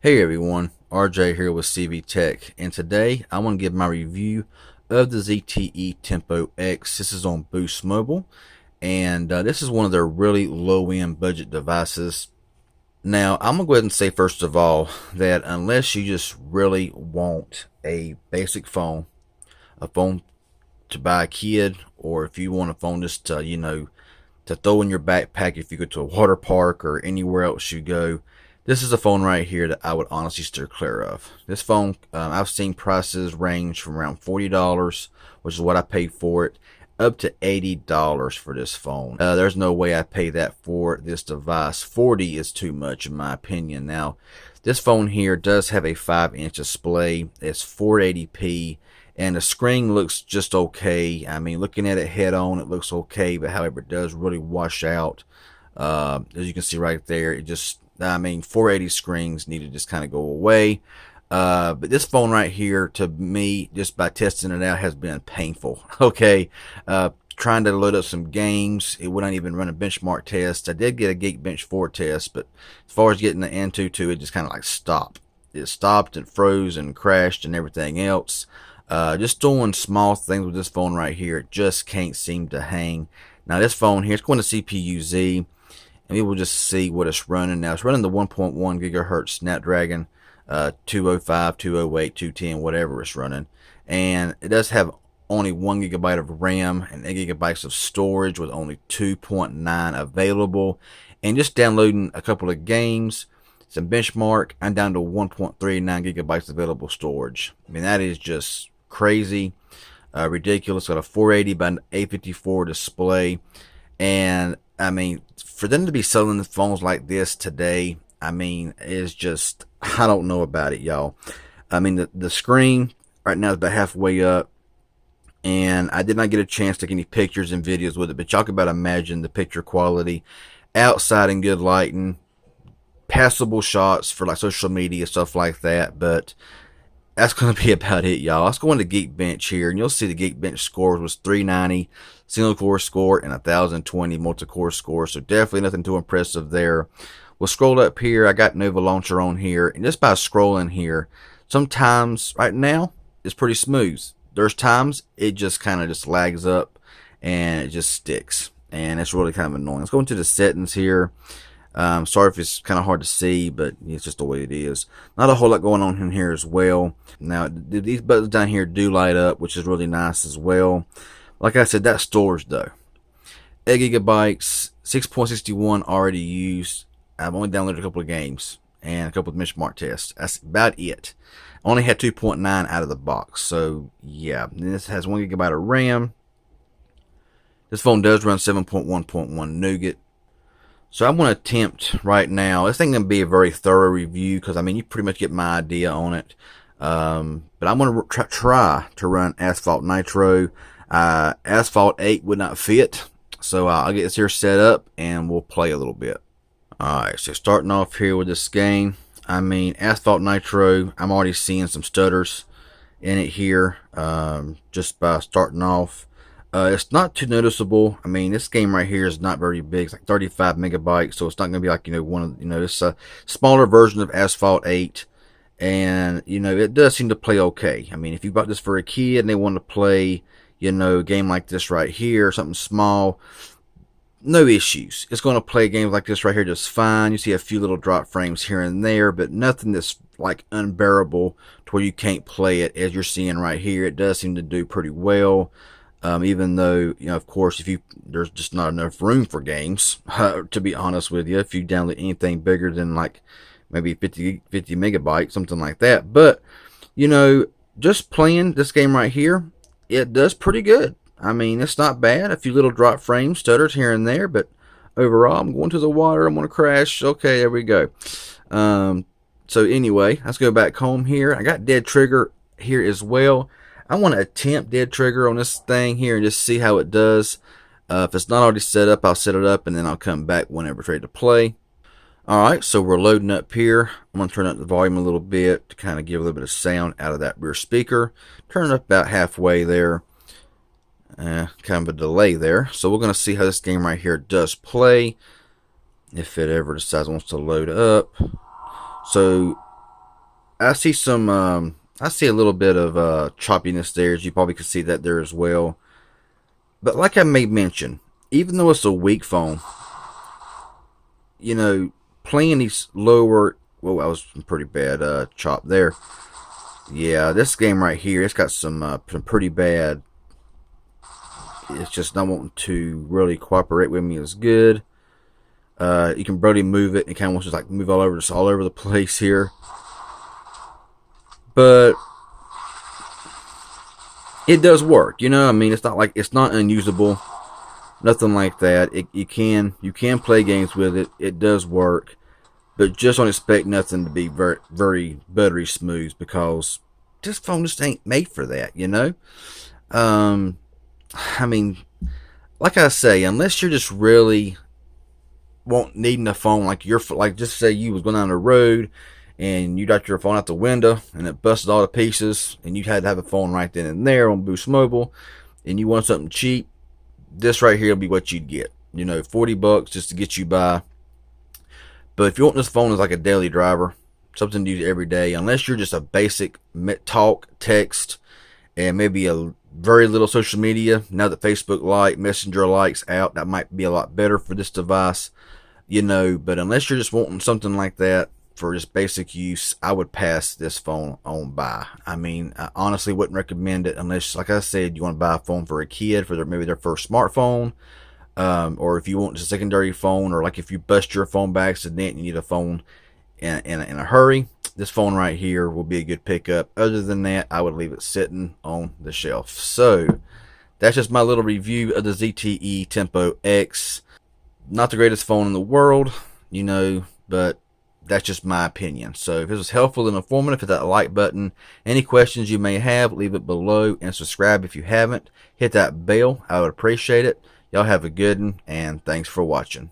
Hey everyone, RJ here with CV Tech, and today I want to give my review of the ZTE Tempo X. This is on Boost Mobile, and this is one of their really low-end budget devices. Now, I'm going to go ahead and say first of all that unless you just really want a basic phone, a phone to buy a kid, or if you want a phone just to, to throw in your backpack if you go to a water park or anywhere else you go, this is a phone right here that I would honestly steer clear of. This phone, I've seen prices range from around $40, which is what I paid for it, up to $80 for this phone. There's no way I pay that for this device. 40 is too much in my opinion. Now, this phone here does have a 5-inch display. It's 480p. And the screen looks just okay. I mean, looking at it head on, it looks okay, but however, it does really wash out. As you can see right there, it just, 480 screens need to just kind of go away. But this phone right here, to me, just by testing it out, has been painful. Okay, trying to load up some games, it wouldn't even run a benchmark test. I did get a Geekbench 4 test, but as far as getting the Antutu, it just kind of like stopped. It stopped and froze and crashed and everything else. Just doing small things with this phone right here, it just can't seem to hang. Now this phone here, it's going to CPU-Z, and we will just see what it's running. Now it's running the 1.1 gigahertz Snapdragon 205, 208, 210, whatever it's running. And it does have only 1 gigabyte of RAM and 8 gigabytes of storage with only 2.9 available. And just downloading a couple of games, some benchmark, I'm down to 1.39 gigabytes available storage. I mean, that is just crazy, ridiculous. Got a 480 by 854 display, and I mean, for them to be selling phones like this today, I mean, is just, I don't know about it, y'all. I mean, the screen right now is about halfway up, and I did not get a chance to take any pictures and videos with it, but y'all can about imagine the picture quality outside in good lighting, passable shots for like social media, stuff like that. But that's going to be about it, y'all. Let's go into Geekbench here, and you'll see the Geekbench scores was 390 single core score and 1020 multi-core score, so definitely nothing too impressive there. We'll scroll up here. I got Nova Launcher on here, and just by scrolling here, sometimes right now it's pretty smooth. There's times it just kind of just lags up and it just sticks, and it's really kind of annoying. Let's go into the settings here. Sorry if it's kind of hard to see, but it's just the way it is. Not a whole lot going on in here as well. Now, these buttons down here do light up, which is really nice as well. Like I said, that storage though. 8 gigabytes, 6.61 already used. I've only downloaded a couple of games and a couple of benchmark tests. That's about it. I only had 2.9 out of the box. So, yeah. And this has 1 gigabyte of RAM. This phone does run 7.1.1 Nougat. So I'm going to attempt right now. This ain't going to be a very thorough review because, I mean, you pretty much get my idea on it. But I'm going to try to run Asphalt Nitro. Asphalt 8 would not fit. So I'll get this here set up and we'll play a little bit. Alright, so starting off here with this game. I mean, Asphalt Nitro, I'm already seeing some stutters in it here. Just by starting off. It's not too noticeable. I mean, this game right here is not very big. It's like 35 megabytes, so it's not going to be like, it's a smaller version of Asphalt 8. And, it does seem to play okay. I mean, if you bought this for a kid and they want to play, a game like this right here, something small, no issues. It's going to play games like this right here just fine. You see a few little drop frames here and there, but nothing that's like unbearable to where you can't play it. As you're seeing right here, it does seem to do pretty well. Even though, of course, there's just not enough room for games, to be honest with you, if you download anything bigger than like maybe 50 megabytes, something like that. But, just playing this game right here, it does pretty good. I mean, it's not bad. A few little drop frames, stutters here and there, but overall, I'm going to the water. I'm going to crash. Okay, there we go. So anyway, let's go back home here. I got Dead Trigger here as well. I want to attempt Dead Trigger on this thing here and just see how it does. If it's not already set up, I'll set it up and then I'll come back whenever it's ready to play. Alright, so we're loading up here. I'm going to turn up the volume a little bit to kind of give a little bit of sound out of that rear speaker. Turn it up about halfway there. Kind of a delay there. So we're going to see how this game right here does play. If it ever decides it wants to load up. So I see some, I see a little bit of choppiness there, as you probably could see that there as well. But like I made mention, even though it's a weak phone, you know, playing these lower, well, I was pretty bad chop there. Yeah, this game right here, it's got some pretty bad. It's just not wanting to really cooperate with me as good. You can barely move it. It kind of wants to like move all over the place here. But it does work, you know. I mean, it's not like it's not unusable, nothing like that. You can play games with it. It does work, but just don't expect nothing to be very buttery smooth, because this phone just ain't made for that, you know. I mean, like I say, unless you're just really needing a phone, like just say you was going down the road and you got your phone out the window and it busted all to pieces, and you had to have a phone right then and there on Boost Mobile, and you want something cheap, this right here will be what you'd get. You know, $40 just to get you by. But if you want this phone as like a daily driver, something to use every day, unless you're just a basic talk, text, and maybe a very little social media, now that Facebook Messenger likes out, that might be a lot better for this device, you know. But unless you're just wanting something like that for just basic use, I would pass this phone on by. I mean, I honestly wouldn't recommend it unless, like I said, you want to buy a phone for a kid for maybe their first smartphone, or if you want a secondary phone, or like if you bust your phone by accident and you need a phone in a hurry. This phone right here will be a good pickup. Other than that, I would leave it sitting on the shelf. So that's just my little review of the ZTE Tempo X. Not the greatest phone in the world, you know, but that's just my opinion. So if this was helpful and informative, hit that like button. Any questions you may have, leave it below, and subscribe if you haven't. Hit that bell. I would appreciate it. Y'all have a good one, and thanks for watching.